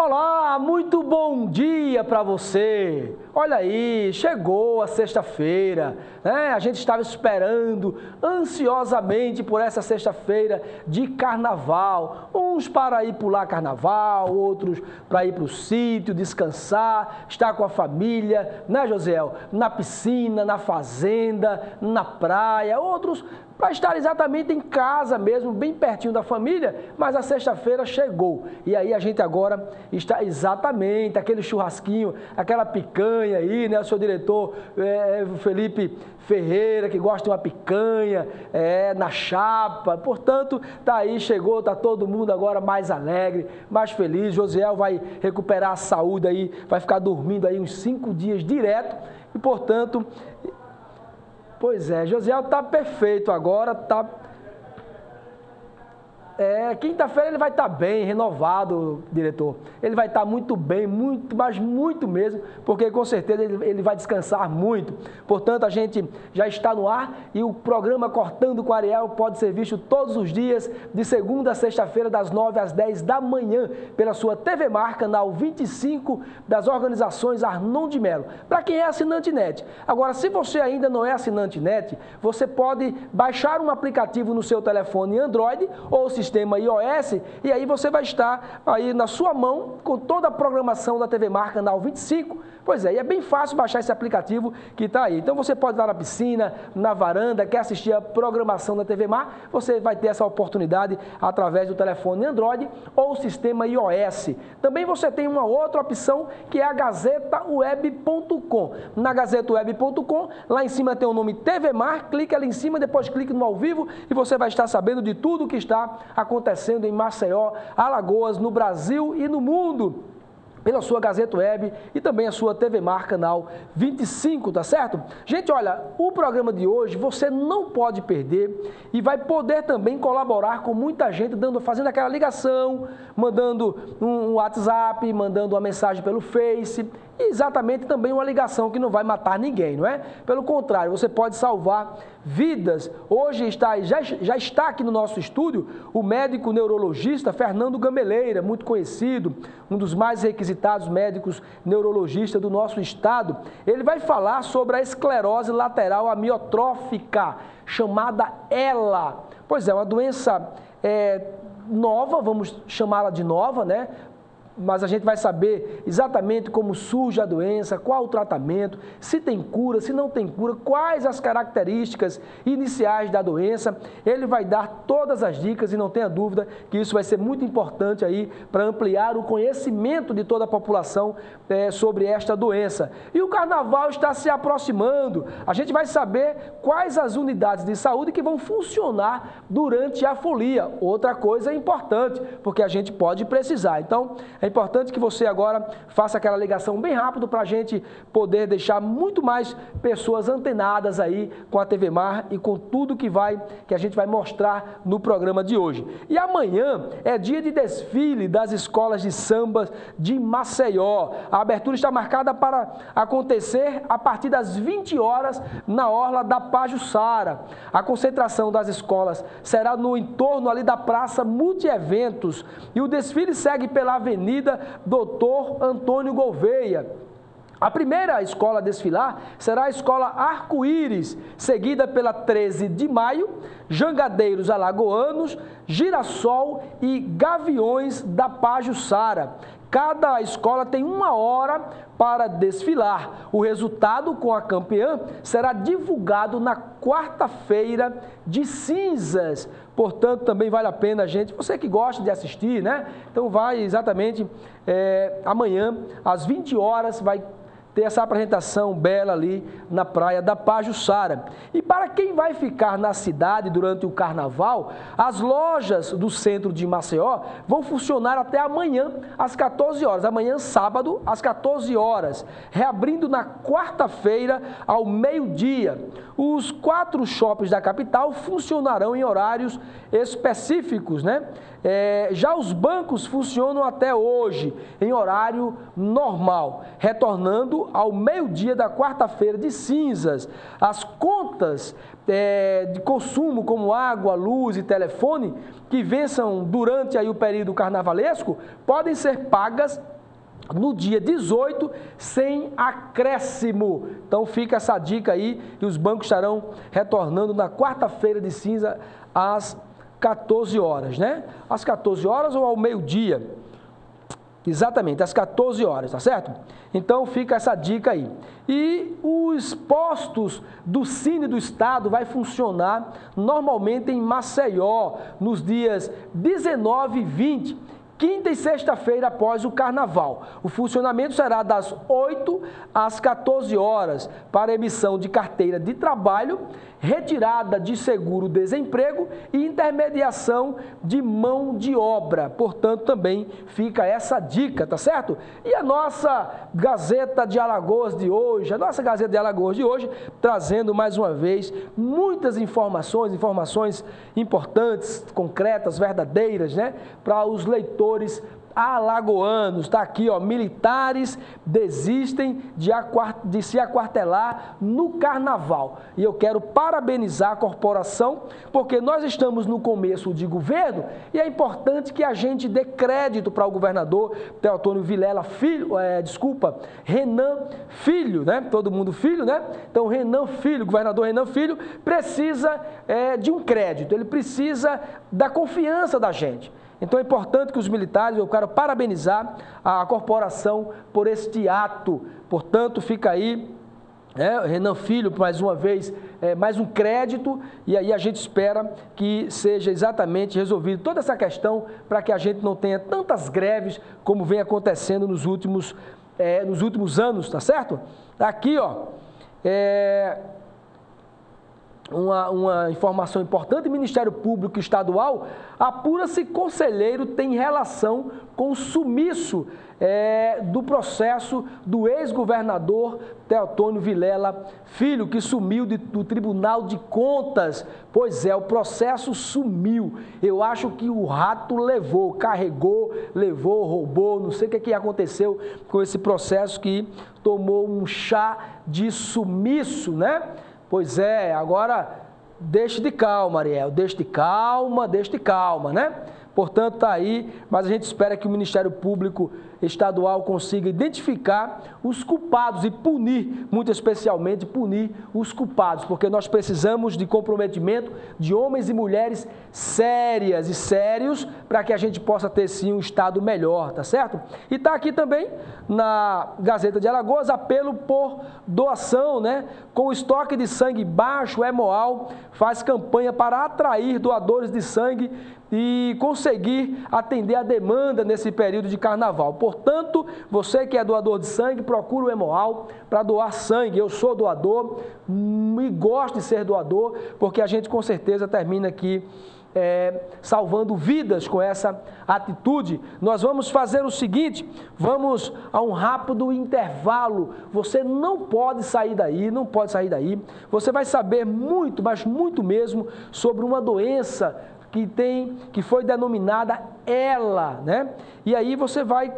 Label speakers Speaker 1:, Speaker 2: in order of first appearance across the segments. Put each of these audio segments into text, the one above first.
Speaker 1: Olá, muito bom dia para você. Olha aí, chegou a sexta-feira, né? A gente estava esperando ansiosamente por essa sexta-feira de carnaval. Uns para ir pular carnaval, outros para ir para o sítio, descansar, estar com a família, né, Josiel? Na piscina, na fazenda, na praia, outros para estar exatamente em casa mesmo, bem pertinho da família, mas a sexta-feira chegou. E aí a gente agora está exatamente aquele churrasquinho, aquela picanha aí, né? O seu diretor Felipe Ferreira, que gosta de uma picanha na chapa. Portanto, tá aí, chegou, tá todo mundo agora mais alegre, mais feliz. Josiel vai recuperar a saúde aí, vai ficar dormindo aí uns 5 dias direto e, portanto... Pois é, Josiel está perfeito agora, está... Quinta-feira ele vai estar bem, renovado, diretor. Ele vai estar muito bem, muito, mas muito mesmo, porque com certeza ele vai descansar muito. Portanto, a gente já está no ar e o programa Cortando com Ariel pode ser visto todos os dias, de segunda a sexta-feira, das 9 às 10 da manhã, pela sua TV Mar, canal 25 das organizações Arnon de Melo, para quem é assinante NET. Agora, se você ainda não é assinante NET, você pode baixar um aplicativo no seu telefone Android ou sistema iOS, e aí você vai estar aí na sua mão com toda a programação da TV Mar, canal 25. Pois é, e é bem fácil baixar esse aplicativo que está aí. Então você pode estar na piscina, na varanda, quer assistir a programação da TV Mar, você vai ter essa oportunidade através do telefone Android ou sistema iOS. Também você tem uma outra opção que é a gazetaweb.com. Na gazetaweb.com, lá em cima tem o nome TV Mar, clica ali em cima, depois clique no ao vivo e você vai estar sabendo de tudo o que está acontecendo em Maceió, Alagoas, no Brasil e no mundo, pela sua Gazeta Web e também a sua TV Mar, canal 25, tá certo? Gente, olha, o programa de hoje você não pode perder e vai poder também colaborar com muita gente, fazendo aquela ligação, mandando um WhatsApp, mandando uma mensagem pelo Face, e exatamente também uma ligação que não vai matar ninguém, não é? Pelo contrário, você pode salvar vidas. Hoje já está aqui no nosso estúdio o médico neurologista Fernando Gameleira, muito conhecido, um dos mais requisitados médicos neurologistas do nosso estado. Ele vai falar sobre a esclerose lateral amiotrófica, chamada ELA. Pois é, uma doença nova, vamos chamá-la de nova, né? Mas a gente vai saber exatamente como surge a doença, qual o tratamento, se tem cura, se não tem cura, quais as características iniciais da doença. Ele vai dar todas as dicas e não tenha dúvida que isso vai ser muito importante aí para ampliar o conhecimento de toda a população sobre esta doença. E o carnaval está se aproximando. A gente vai saber quais as unidades de saúde que vão funcionar durante a folia. Outra coisa importante, porque a gente pode precisar. Então, é importante que você agora faça aquela ligação bem rápido para a gente poder deixar muito mais pessoas antenadas aí com a TV Mar e com tudo que a gente vai mostrar no programa de hoje. E amanhã é dia de desfile das escolas de samba de Maceió. A abertura está marcada para acontecer a partir das 20 horas na orla da Pajuçara. A concentração das escolas será no entorno ali da Praça Multieventos e o desfile segue pela Avenida Doutor Antônio Gouveia. A primeira escola a desfilar será a Escola Arco-Íris, seguida pela 13 de Maio, Jangadeiros Alagoanos, Girassol e Gaviões da Pajuçara. Cada escola tem 1 hora para desfilar. O resultado com a campeã será divulgado na quarta-feira de cinzas. Portanto, também vale a pena, gente, você que gosta de assistir, né? Então vai exatamente amanhã, às 20 horas, vai ter essa apresentação bela ali na praia da Pajuçara. E para quem vai ficar na cidade durante o carnaval, as lojas do centro de Maceió vão funcionar até amanhã, às 14 horas. Amanhã, sábado, às 14 horas. Reabrindo na quarta-feira, ao meio-dia. Os 4 shoppings da capital funcionarão em horários específicos, né? Já os bancos funcionam até hoje, em horário normal, retornando ao meio-dia da quarta-feira de cinzas. As contas de consumo, como água, luz e telefone, que vençam durante aí o período carnavalesco, podem ser pagas no dia 18, sem acréscimo. Então fica essa dica aí, e os bancos estarão retornando na quarta-feira de cinza às 14 horas, né? Às 14 horas ou ao meio-dia? Exatamente, às 14 horas, tá certo? Então fica essa dica aí. E os postos do Cine do Estado vai funcionar normalmente em Maceió, nos dias 19 e 20, quinta e sexta-feira após o Carnaval. O funcionamento será das 8 às 14 horas para emissão de carteira de trabalho, retirada de seguro-desemprego e intermediação de mão de obra. Portanto, também fica essa dica, tá certo? E a nossa Gazeta de Alagoas de hoje, trazendo mais uma vez muitas informações importantes, concretas, verdadeiras, né? Para os leitores alagoanos. Está aqui, ó, militares desistem de se aquartelar no Carnaval. E eu quero parabenizar a corporação, porque nós estamos no começo de governo e é importante que a gente dê crédito para o governador Teotônio Vilela Renan Filho, né? Todo mundo filho, né? Então, Renan Filho, governador Renan Filho, precisa de um crédito, ele precisa da confiança da gente. Então é importante que os militares, eu quero parabenizar a corporação por este ato. Portanto, fica aí, Renan Filho, mais uma vez, mais um crédito, e aí a gente espera que seja exatamente resolvido toda essa questão para que a gente não tenha tantas greves como vem acontecendo nos últimos anos, tá certo? Aqui, ó, uma informação importante: o Ministério Público Estadual apura se conselheiro tem relação com o sumiço do processo do ex-governador Teotônio Vilela Filho, que sumiu do Tribunal de Contas. Pois é, o processo sumiu. Eu acho que o rato carregou, roubou, não sei o que aconteceu com esse processo que tomou um chá de sumiço, né? Pois é, agora deixe de calma, Ariel, deixe de calma, né? Portanto, está aí, mas a gente espera que o Ministério Público Estadual consiga identificar os culpados e punir, muito especialmente punir os culpados, porque nós precisamos de comprometimento de homens e mulheres sérias e sérios para que a gente possa ter sim um Estado melhor, tá certo? E está aqui também na Gazeta de Alagoas, apelo por doação, né? Com o estoque de sangue baixo, o Hemoal faz campanha para atrair doadores de sangue e conseguir atender a demanda nesse período de carnaval. Portanto, você que é doador de sangue, procura o Hemoal para doar sangue. Eu sou doador e gosto de ser doador, porque a gente com certeza termina aqui salvando vidas com essa atitude. Nós vamos fazer o seguinte, vamos a um rápido intervalo. Você não pode sair daí, Você vai saber muito, mas muito mesmo, sobre uma doença que foi denominada ELA, né? E aí você vai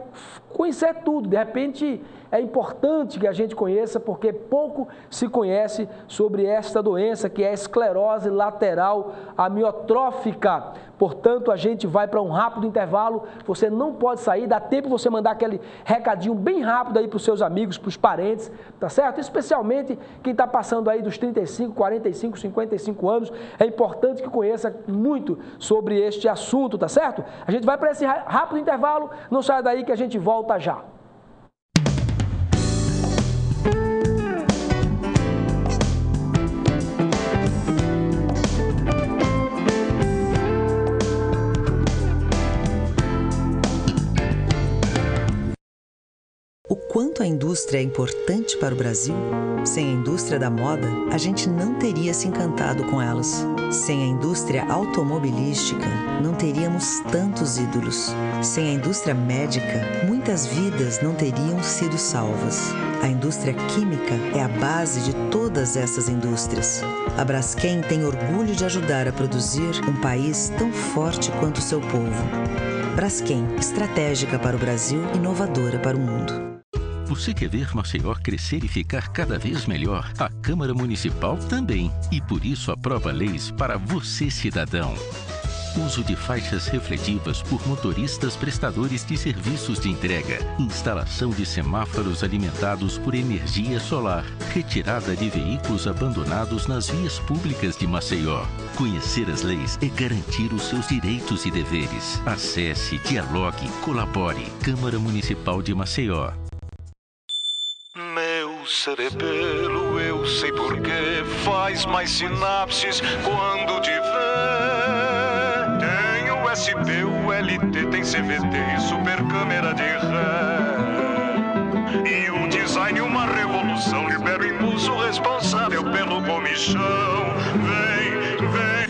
Speaker 1: conhecer tudo. De repente é importante que a gente conheça, porque pouco se conhece sobre esta doença, que é a esclerose lateral amiotrófica. Portanto, a gente vai para um rápido intervalo. Você não pode sair, dá tempo de você mandar aquele recadinho bem rápido aí para os seus amigos, para os parentes, tá certo? Especialmente quem está passando aí dos 35, 45, 55 anos, é importante que conheça muito sobre este assunto, tá certo? A gente vai para esse rápido intervalo, não saia daí que a gente volta já.
Speaker 2: O quanto a indústria é importante para o Brasil? Sem a indústria da moda, a gente não teria se encantado com elas. Sem a indústria automobilística, não teríamos tantos ídolos. Sem a indústria médica, muitas vidas não teriam sido salvas. A indústria química é a base de todas essas indústrias. A Braskem tem orgulho de ajudar a produzir um país tão forte quanto o seu povo. Braskem, estratégica para o Brasil, inovadora para o mundo.
Speaker 3: Você quer ver Maceió crescer e ficar cada vez melhor? A Câmara Municipal também. E por isso aprova leis para você, cidadão. Uso de faixas refletivas por motoristas prestadores de serviços de entrega. Instalação de semáforos alimentados por energia solar. Retirada de veículos abandonados nas vias públicas de Maceió. Conhecer as leis é garantir os seus direitos e deveres. Acesse, dialogue, colabore. Câmara Municipal de Maceió.
Speaker 4: Meu cerebelo, eu sei porquê, faz mais sinapses quando te vê. Tem USB, ULT, tem CVT e super câmera de ré. E um design, uma revolução, libera o impulso responsável pelo comichão. Vem, vem.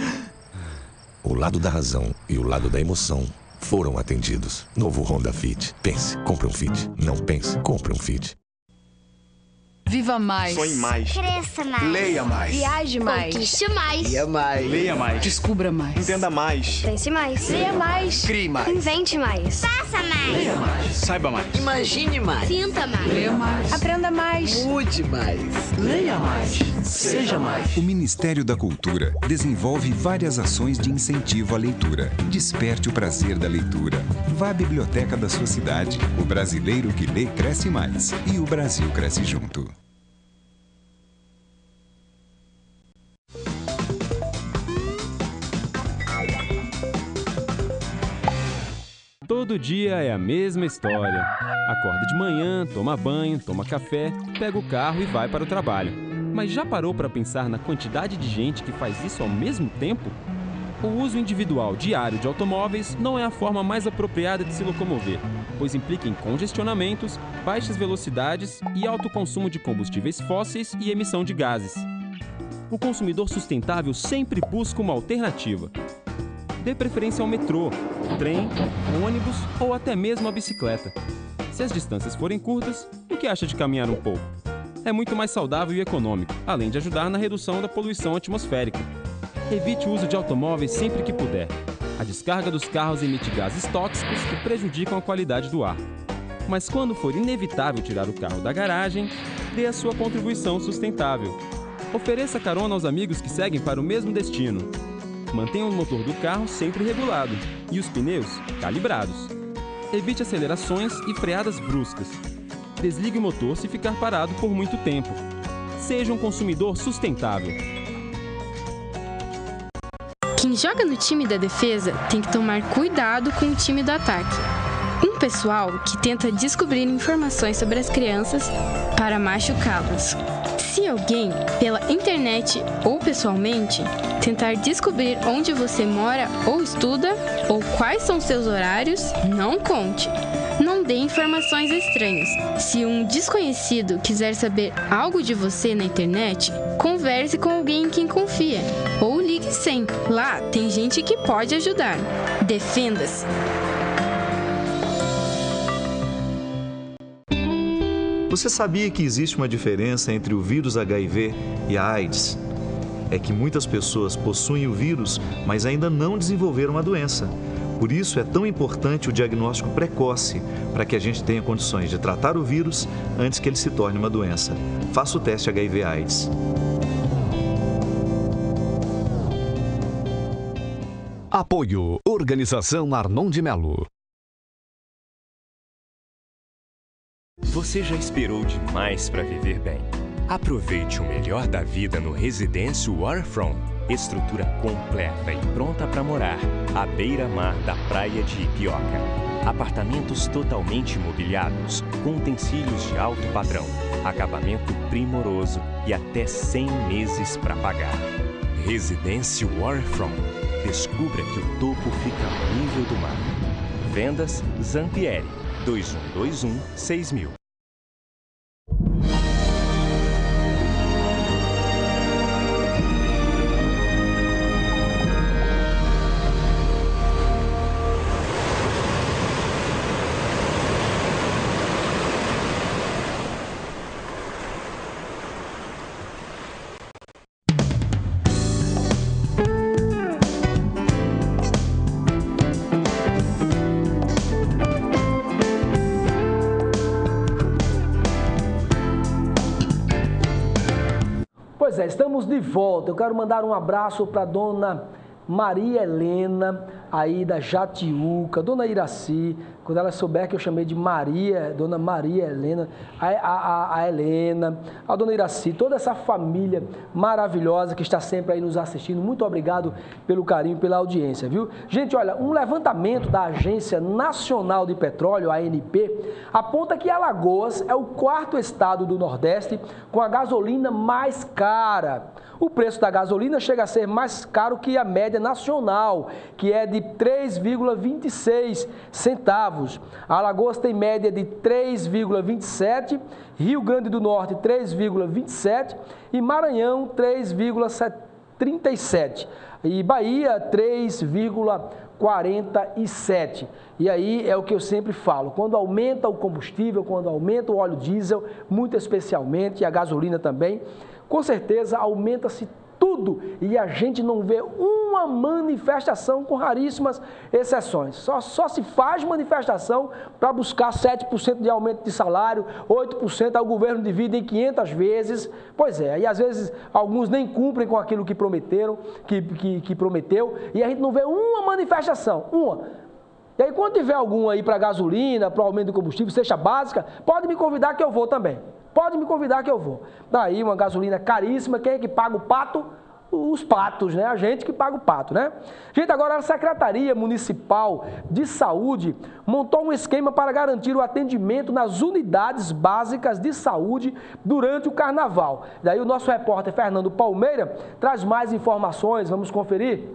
Speaker 5: O lado da razão e o lado da emoção foram atendidos. Novo Honda Fit. Pense, compre um Fit. Não pense, compre um Fit.
Speaker 6: Viva mais.
Speaker 7: Sonhe mais.
Speaker 8: Cresça mais.
Speaker 7: Leia mais.
Speaker 6: Viaje mais.
Speaker 8: Conquiste mais.
Speaker 7: Leia mais. Leia mais.
Speaker 6: Descubra mais.
Speaker 7: Entenda mais.
Speaker 8: Pense mais.
Speaker 6: Leia mais.
Speaker 7: Crie mais.
Speaker 8: Invente mais. Faça mais.
Speaker 7: Leia mais. Saiba mais.
Speaker 9: Imagine mais.
Speaker 8: Sinta mais.
Speaker 6: Leia mais.
Speaker 9: Aprenda mais.
Speaker 7: Mude mais.
Speaker 1: Leia mais. Seja mais.
Speaker 10: O Ministério da Cultura desenvolve várias ações de incentivo à leitura. Desperte o prazer da leitura. Vá à biblioteca da sua cidade. O brasileiro que lê cresce mais. E o Brasil cresce junto.
Speaker 11: Todo dia é a mesma história. Acorda de manhã, toma banho, toma café, pega o carro e vai para o trabalho. Mas já parou para pensar na quantidade de gente que faz isso ao mesmo tempo? O uso individual diário de automóveis não é a forma mais apropriada de se locomover, pois implica em congestionamentos, baixas velocidades e alto consumo de combustíveis fósseis e emissão de gases. O consumidor sustentável sempre busca uma alternativa. Dê preferência ao metrô, trem, ônibus ou até mesmo a bicicleta. Se as distâncias forem curtas, o que acha de caminhar um pouco? É muito mais saudável e econômico, além de ajudar na redução da poluição atmosférica. Evite o uso de automóveis sempre que puder. A descarga dos carros emite gases tóxicos que prejudicam a qualidade do ar. Mas quando for inevitável tirar o carro da garagem, dê a sua contribuição sustentável. Ofereça carona aos amigos que seguem para o mesmo destino. Mantenha o motor do carro sempre regulado e os pneus calibrados. Evite acelerações e freadas bruscas. Desligue o motor se ficar parado por muito tempo. Seja um consumidor sustentável.
Speaker 12: Quem joga no time da defesa tem que tomar cuidado com o time do ataque. Um pessoal que tenta descobrir informações sobre as crianças para machucá-las. Se alguém, pela internet ou pessoalmente, tentar descobrir onde você mora ou estuda, ou quais são seus horários, não conte. Não dê informações estranhas. Se um desconhecido quiser saber algo de você na internet, converse com alguém em quem confia. Ou ligue 100. Lá tem gente que pode ajudar. Defenda-se.
Speaker 13: Você sabia que existe uma diferença entre o vírus HIV e a AIDS? É que muitas pessoas possuem o vírus, mas ainda não desenvolveram a doença. Por isso é tão importante o diagnóstico precoce, para que a gente tenha condições de tratar o vírus antes que ele se torne uma doença. Faça o teste HIV/AIDS.
Speaker 14: Apoio Organização Arnon de Melo.
Speaker 15: Você já esperou demais para viver bem? Aproveite o melhor da vida no Residêncio Waterfront. Estrutura completa e pronta para morar, à beira-mar da praia de Ipioca. Apartamentos totalmente mobiliados, com utensílios de alto padrão, acabamento primoroso e até 100 meses para pagar. Residência Waterfront. Descubra que o topo fica ao nível do mar. Vendas Zampieri 2121 6000.
Speaker 1: Pois é, estamos de volta. Eu quero mandar um abraço para a dona Maria Helena, aí da Jatiuca, Dona Iraci, quando ela souber que eu chamei de Maria, Dona Maria Helena, a Helena, a Dona Iraci, toda essa família maravilhosa que está sempre aí nos assistindo, muito obrigado pelo carinho, pela audiência, viu? Gente, olha, um levantamento da Agência Nacional de Petróleo, ANP, aponta que Alagoas é o 4º estado do Nordeste com a gasolina mais cara. O preço da gasolina chega a ser mais caro que a média nacional, que é de 3,26 centavos. Alagoas tem média de 3,27, Rio Grande do Norte 3,27 e Maranhão 3,37. E Bahia 3,47. E aí é o que eu sempre falo, quando aumenta o combustível, quando aumenta o óleo diesel, muito especialmente, e a gasolina também, com certeza aumenta-se tudo e a gente não vê uma manifestação, com raríssimas exceções. Só se faz manifestação para buscar 7% de aumento de salário, 8% ao governo divide em 500 vezes. Pois é, e às vezes alguns nem cumprem com aquilo que prometeram, que prometeu, e a gente não vê uma manifestação, uma. E aí quando tiver algum aí para gasolina, para o aumento do combustível, seja básica, pode me convidar que eu vou também. Pode me convidar que eu vou. Daí uma gasolina caríssima, quem é que paga o pato? Os patos, né? A gente que paga o pato, né? Gente, agora a Secretaria Municipal de Saúde montou um esquema para garantir o atendimento nas unidades básicas de saúde durante o Carnaval. Daí o nosso repórter Fernando Palmeira traz mais informações, vamos conferir?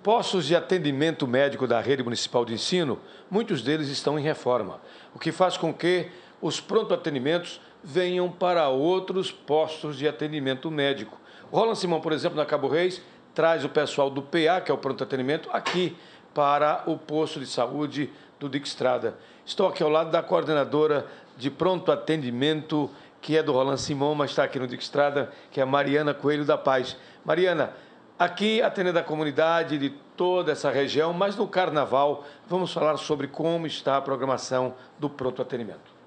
Speaker 9: Postos de atendimento médico da rede municipal de ensino, muitos deles estão em reforma, o que faz com que os pronto-atendimentos venham para outros postos de atendimento médico. O Roland Simão, por exemplo, na Cabo Reis, traz o pessoal do PA, que é o pronto-atendimento, aqui para o posto de saúde do Dick Estrada. Estou aqui ao lado da coordenadora de pronto-atendimento, que é do Roland Simão, mas está aqui no Dick Estrada, que é a Mariana Coelho da Paz. Mariana, aqui atendendo a comunidade de toda essa região, mas no Carnaval, vamos falar sobre como está a programação do pronto-atendimento.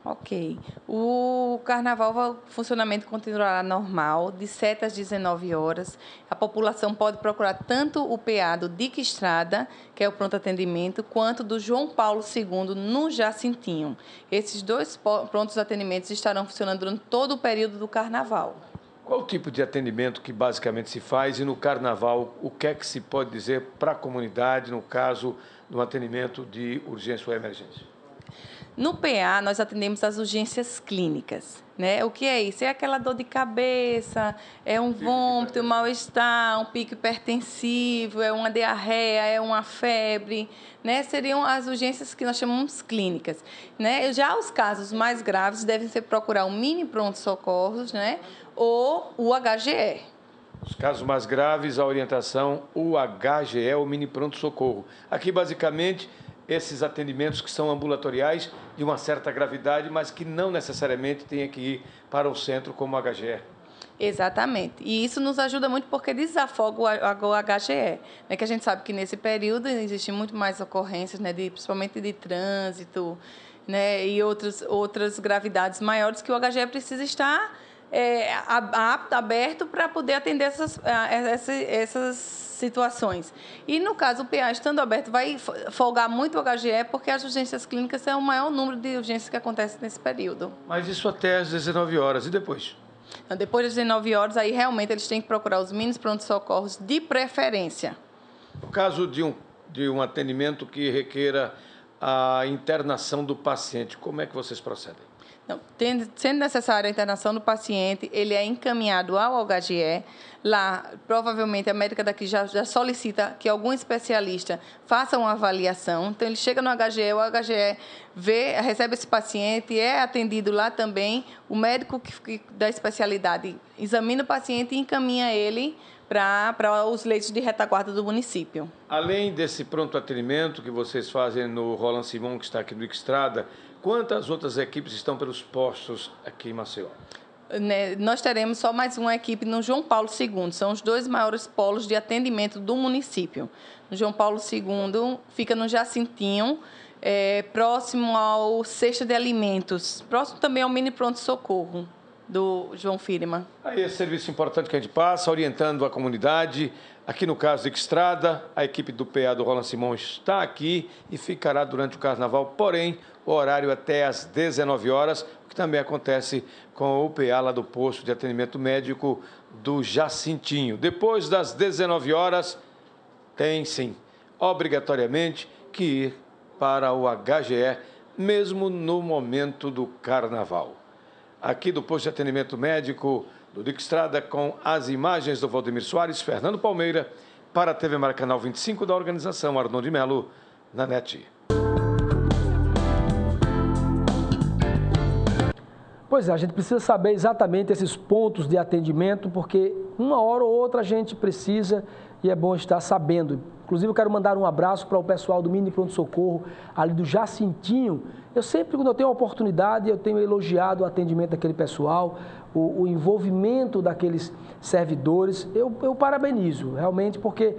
Speaker 16: Ok. O Carnaval, o funcionamento continuará normal, de 7 às 19 horas. A população pode procurar tanto o PA do Dick Estrada, que é o pronto-atendimento, quanto do João Paulo II, no Jacintinho. Esses dois prontos atendimentos estarão funcionando durante todo o período do Carnaval.
Speaker 9: Qual o tipo de atendimento que basicamente se faz e no Carnaval, o que é que se pode dizer para a comunidade no caso do atendimento de urgência ou emergência?
Speaker 16: No PA, nós atendemos as urgências clínicas, né? O que é isso? É aquela dor de cabeça, é um vômito, um mal-estar, um pico hipertensivo, é uma diarreia, é uma febre, né? Seriam as urgências que nós chamamos clínicas, né? Já os casos mais graves devem ser procurar um mini pronto-socorros, né? Ou o HGE.
Speaker 9: Os casos mais graves, a orientação, o HGE, o mini pronto-socorro. Aqui, basicamente, esses atendimentos que são ambulatoriais de uma certa gravidade, mas que não necessariamente tenha que ir para o centro como o HGE.
Speaker 16: Exatamente. E isso nos ajuda muito porque desafoga o HGE, né? Que a gente sabe que nesse período existem muito mais ocorrências, né? Principalmente de trânsito, né? E outras gravidades maiores que o HGE precisa estar apto, aberto para poder atender essas situações. E, no caso, o PA estando aberto vai folgar muito o HGE, porque as urgências clínicas é o maior número de urgências que acontece nesse período.
Speaker 9: Mas isso até às 19 horas. E depois?
Speaker 16: Então, depois das 19 horas, aí realmente eles têm que procurar os mini pronto-socorros de preferência.
Speaker 9: No caso de um atendimento que requeira a internação do paciente, como é que vocês procedem?
Speaker 16: Então, sendo necessária a internação do paciente, ele é encaminhado ao HGE. Lá, provavelmente, a médica daqui já solicita que algum especialista faça uma avaliação. Então, ele chega no HGE, o HGE recebe esse paciente, é atendido lá também. O médico da especialidade examina o paciente e encaminha ele para os leitos de retaguarda do município.
Speaker 9: Além desse pronto atendimento que vocês fazem no Roland Simão, que está aqui no Estrada, quantas outras equipes estão pelos postos aqui em Maceió?
Speaker 16: Nós teremos só mais uma equipe no João Paulo II. São os dois maiores polos de atendimento do município. O João Paulo II fica no Jacintinho, próximo ao Cesta de Alimentos, próximo também ao mini pronto-socorro. do João Firman.
Speaker 9: Aí esse serviço importante que a gente passa, orientando a comunidade. Aqui no caso de Estrada, a equipe do PA do Roland Simões está aqui e ficará durante o carnaval, porém, o horário até às 19 horas, o que também acontece com o PA lá do posto de atendimento médico do Jacintinho. Depois das 19 horas, tem sim, obrigatoriamente, que ir para o HGE, mesmo no momento do carnaval. Aqui do posto de atendimento médico do Dick Estrada, com as imagens do Valdemir Soares, Fernando Palmeira, para a TV Maracanã 25 da organização Arnon de Melo, na NET.
Speaker 1: Pois é, a gente precisa saber exatamente esses pontos de atendimento, porque uma hora ou outra a gente precisa e é bom estar sabendo. Inclusive, eu quero mandar um abraço para o pessoal do Mini Pronto Socorro, ali do Jacintinho. Eu sempre, quando eu tenho a oportunidade, eu tenho elogiado o atendimento daquele pessoal, o envolvimento daqueles servidores. Eu parabenizo, realmente, porque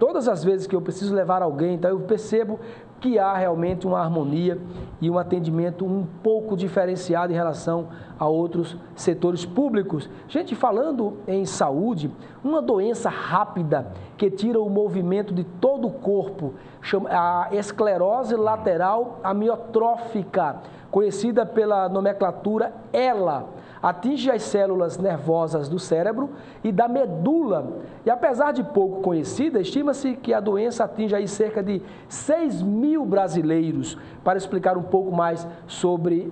Speaker 1: todas as vezes que eu preciso levar alguém, então eu percebo que há realmente uma harmonia e um atendimento um pouco diferenciado em relação a outros setores públicos. Gente, falando em saúde, uma doença rápida que tira o movimento de todo o corpo, a esclerose lateral amiotrófica, conhecida pela nomenclatura ELA, atinge as células nervosas do cérebro e da medula. E apesar de pouco conhecida, estima-se que a doença atinge aí cerca de 6 mil brasileiros. Para explicar um pouco mais sobre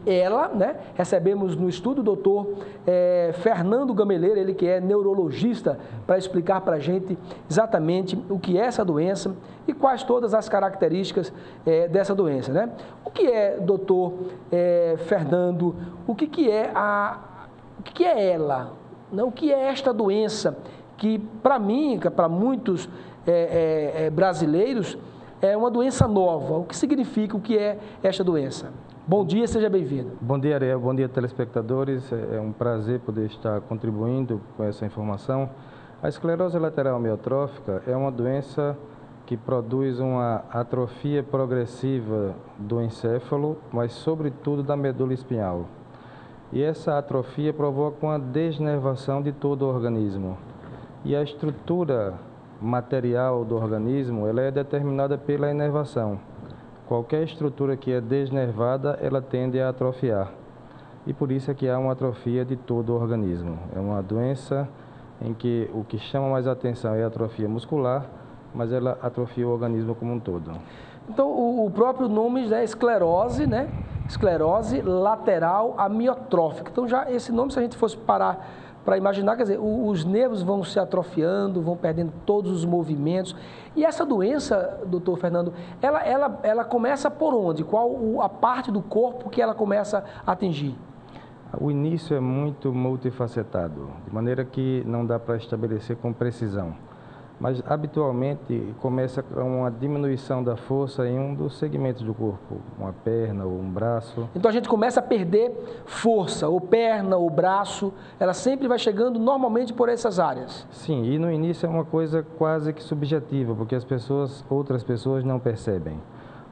Speaker 1: ela, né? Recebemos no estúdio o doutor Fernando Gameleira, ele que é neurologista, para explicar para a gente exatamente o que é essa doença e quais todas as características dessa doença, né? O que é, doutor Fernando, o que é ela? Né? O que é esta doença que, para mim, para muitos brasileiros, é uma doença nova? O que significa, o que é esta doença? Bom dia, seja bem-vindo.
Speaker 17: Bom dia, Ariel. Bom dia, telespectadores. É um prazer poder estar contribuindo com essa informação. A esclerose lateral amiotrófica é uma doença que produz uma atrofia progressiva do encéfalo, mas sobretudo da medula espinhal. E essa atrofia provoca uma desnervação de todo o organismo. E a estrutura material do organismo, ela é determinada pela inervação. Qualquer estrutura que é desnervada, ela tende a atrofiar. E por isso é que há uma atrofia de todo o organismo. É uma doença em que o que chama mais atenção é a atrofia muscular, mas ela atrofia o organismo como um todo.
Speaker 1: Então, o próprio nome é esclerose, né? Esclerose lateral amiotrófica. Então, já esse nome, se a gente fosse parar para imaginar, quer dizer, os nervos vão se atrofiando, vão perdendo todos os movimentos. E essa doença, doutor Fernando, ela começa por onde? Qual a parte do corpo que ela começa a atingir?
Speaker 17: O início é muito multifacetado, de maneira que não dá para estabelecer com precisão. Mas, habitualmente, começa com uma diminuição da força em um dos segmentos do corpo, uma perna ou um braço.
Speaker 1: Então, a gente começa a perder força, ou perna, ou braço, ela sempre vai chegando normalmente por essas áreas.
Speaker 17: Sim, e no início é uma coisa quase que subjetiva, porque outras pessoas não percebem.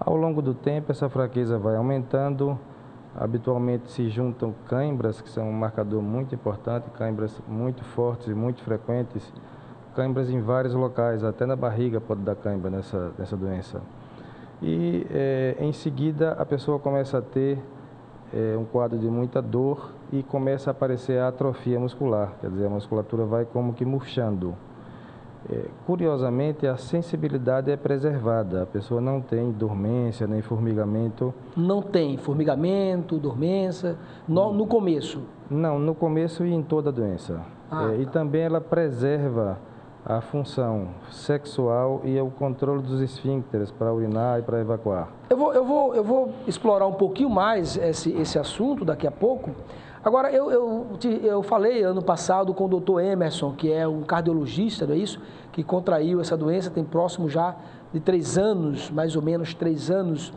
Speaker 17: Ao longo do tempo, essa fraqueza vai aumentando, habitualmente se juntam cãibras, que são um marcador muito importante, cãibras muito fortes e muito frequentes, cãibras em vários locais, até na barriga pode dar cãibra nessa doença. E em seguida a pessoa começa a ter um quadro de muita dor e começa a aparecer a atrofia muscular, quer dizer, a musculatura vai como que murchando. Curiosamente, a sensibilidade é preservada, a pessoa não tem dormência nem formigamento.
Speaker 1: Não tem formigamento, dormência, no começo?
Speaker 17: Não, no começo e em toda a doença. E também ela preserva a função sexual e o controle dos esfíncteres para urinar e para evacuar.
Speaker 1: Eu vou explorar um pouquinho mais esse assunto daqui a pouco. Agora, eu falei ano passado com o doutor Emerson, que é um cardiologista, não é isso? Que contraiu essa doença, tem próximo já de 3 anos, mais ou menos 3 anos.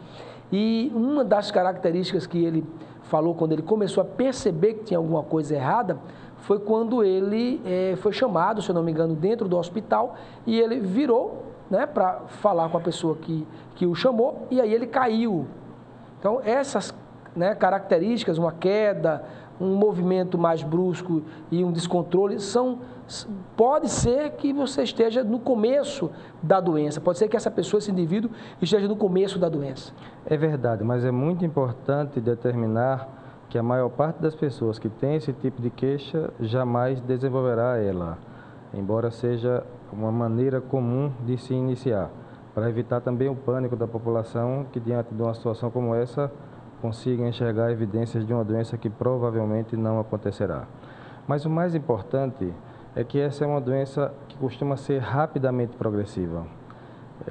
Speaker 1: E uma das características que ele falou quando ele começou a perceber que tinha alguma coisa errada, foi quando ele foi chamado, se eu não me engano, dentro do hospital, e ele virou, né, para falar com a pessoa que o chamou, e aí ele caiu. Então, essas, né, características, uma queda, um movimento mais brusco e um descontrole, pode ser que você esteja no começo da doença, pode ser que essa pessoa, esse indivíduo, esteja no começo da doença.
Speaker 17: É verdade, mas é muito importante determinar que a maior parte das pessoas que tem esse tipo de queixa jamais desenvolverá ela, embora seja uma maneira comum de se iniciar, para evitar também o pânico da população que, diante de uma situação como essa, consiga enxergar evidências de uma doença que provavelmente não acontecerá. Mas o mais importante é que essa é uma doença que costuma ser rapidamente progressiva.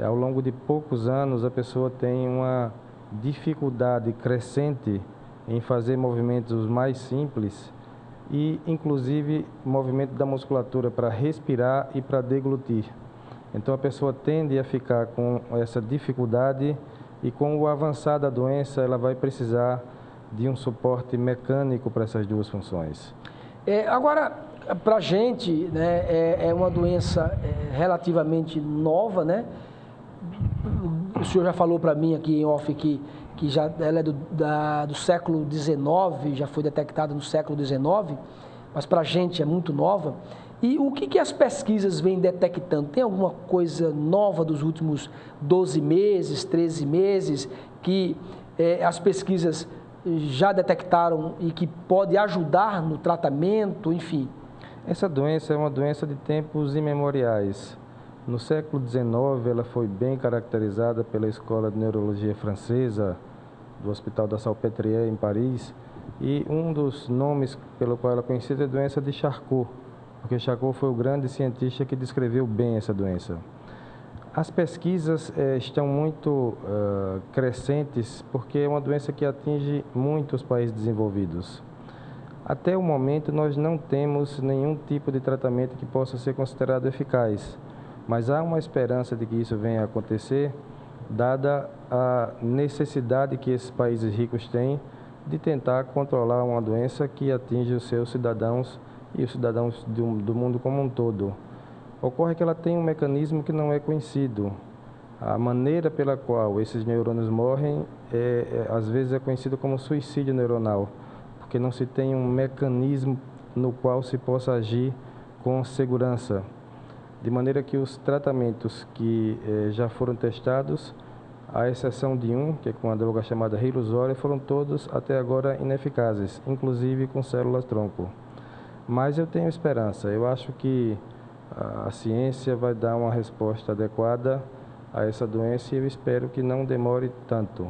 Speaker 17: Ao longo de poucos anos, a pessoa tem uma dificuldade crescente em fazer movimentos mais simples e, inclusive, movimento da musculatura para respirar e para deglutir. Então, a pessoa tende a ficar com essa dificuldade e, com o avançar da doença, ela vai precisar de um suporte mecânico para essas duas funções.
Speaker 1: Agora, para a gente, né, é uma doença relativamente nova, né? O senhor já falou para mim aqui em off que ela é do século XIX, já foi detectada no século XIX, mas para a gente é muito nova. E o que as pesquisas vêm detectando? Tem alguma coisa nova dos últimos 12 meses, 13 meses, que as pesquisas já detectaram e que pode ajudar no tratamento, enfim?
Speaker 17: Essa doença é uma doença de tempos imemoriais. No século XIX, ela foi bem caracterizada pela Escola de Neurologia Francesa, do Hospital da Salpêtrière, em Paris, e um dos nomes pelo qual ela é conhecida é a doença de Charcot, porque Charcot foi o grande cientista que descreveu bem essa doença. As pesquisas estão muito crescentes, porque é uma doença que atinge muitos países desenvolvidos. Até o momento, nós não temos nenhum tipo de tratamento que possa ser considerado eficaz, mas há uma esperança de que isso venha a acontecer, dada a necessidade que esses países ricos têm de tentar controlar uma doença que atinge os seus cidadãos e os cidadãos do mundo como um todo. Ocorre que ela tem um mecanismo que não é conhecido. A maneira pela qual esses neurônios morrem às vezes é conhecido como suicídio neuronal, porque não se tem um mecanismo no qual se possa agir com segurança. De maneira que os tratamentos que já foram testados, à exceção de um, que é com a droga chamada Riluzole, foram todos até agora ineficazes, inclusive com células-tronco. Mas eu tenho esperança, eu acho que a ciência vai dar uma resposta adequada a essa doença e eu espero que não demore tanto.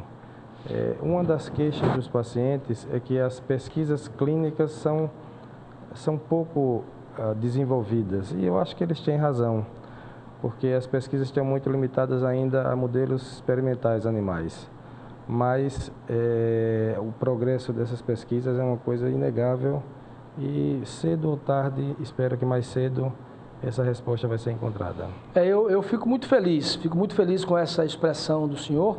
Speaker 17: Uma das queixas dos pacientes é que as pesquisas clínicas são pouco desenvolvidas, e eu acho que eles têm razão, porque as pesquisas estão muito limitadas ainda a modelos experimentais animais. Mas o progresso dessas pesquisas é uma coisa inegável e cedo ou tarde, espero que mais cedo, essa resposta vai ser encontrada.
Speaker 1: Eu fico muito feliz com essa expressão do senhor,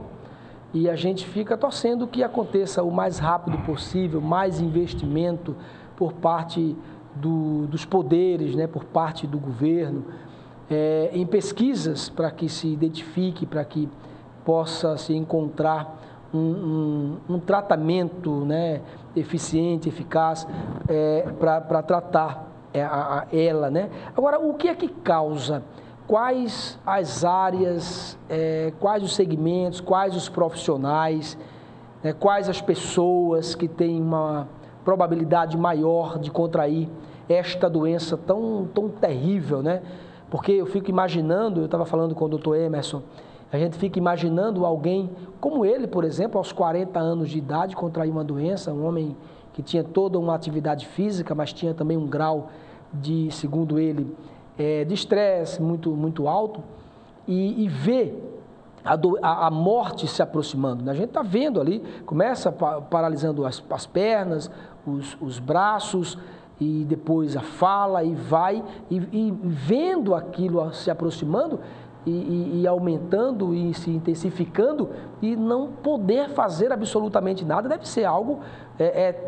Speaker 1: e a gente fica torcendo que aconteça o mais rápido possível, mais investimento por parte dos poderes, né, por parte do governo, em pesquisas para que se identifique, para que possa se encontrar um tratamento, né, eficiente, eficaz para tratar ela, né? Agora, o que é que causa? Quais as áreas, quais os segmentos, quais os profissionais, né, quais as pessoas que têm uma probabilidade maior de contrair esta doença tão terrível, né? Porque eu fico imaginando, eu estava falando com o Dr. Emerson, a gente fica imaginando alguém como ele, por exemplo, aos 40 anos de idade, contrair uma doença, um homem que tinha toda uma atividade física, mas tinha também um grau de, segundo ele, de estresse muito alto, e ver a morte se aproximando. A gente está vendo ali, começa paralisando as pernas, os braços, e depois a fala, e vai, e vendo aquilo se aproximando, e aumentando e se intensificando, e não poder fazer absolutamente nada, deve ser algo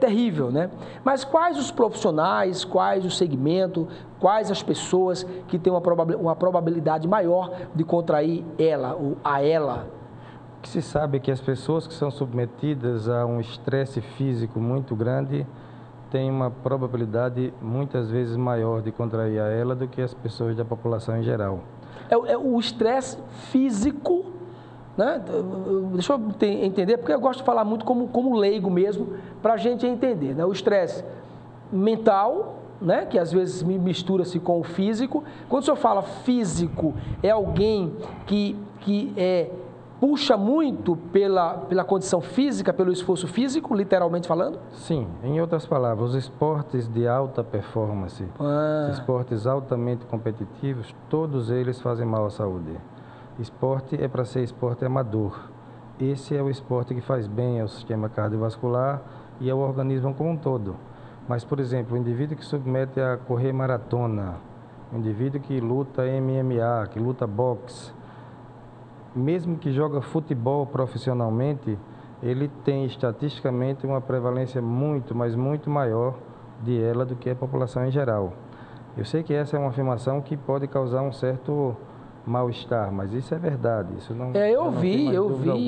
Speaker 1: terrível, né? Mas quais os profissionais, quais o segmento, quais as pessoas que têm uma probabilidade maior de contrair ela?
Speaker 17: O que se sabe é que as pessoas que são submetidas a um estresse físico muito grande tem uma probabilidade muitas vezes maior de contrair a ELA do que as pessoas da população em geral.
Speaker 1: É o estresse físico, né? Deixa eu entender, porque eu gosto de falar muito como leigo mesmo, para a gente entender, né? O estresse mental, né? Que às vezes mistura-se com o físico. Quando o senhor fala físico, é alguém que puxa muito pela condição física, pelo esforço físico, literalmente falando?
Speaker 17: Sim, em outras palavras, os esportes de alta performance, os esportes altamente competitivos, todos eles fazem mal à saúde. Esporte é para ser esporte amador. Esse é o esporte que faz bem ao sistema cardiovascular e ao organismo como um todo. Mas, por exemplo, o indivíduo que submete a correr maratona, o indivíduo que luta MMA, que luta boxe, mesmo que joga futebol profissionalmente, ele tem estatisticamente uma prevalência muito, mas muito maior de ELA do que a população em geral. Eu sei que essa é uma afirmação que pode causar um certo mal-estar, mas isso é verdade. Isso não,
Speaker 1: eu vi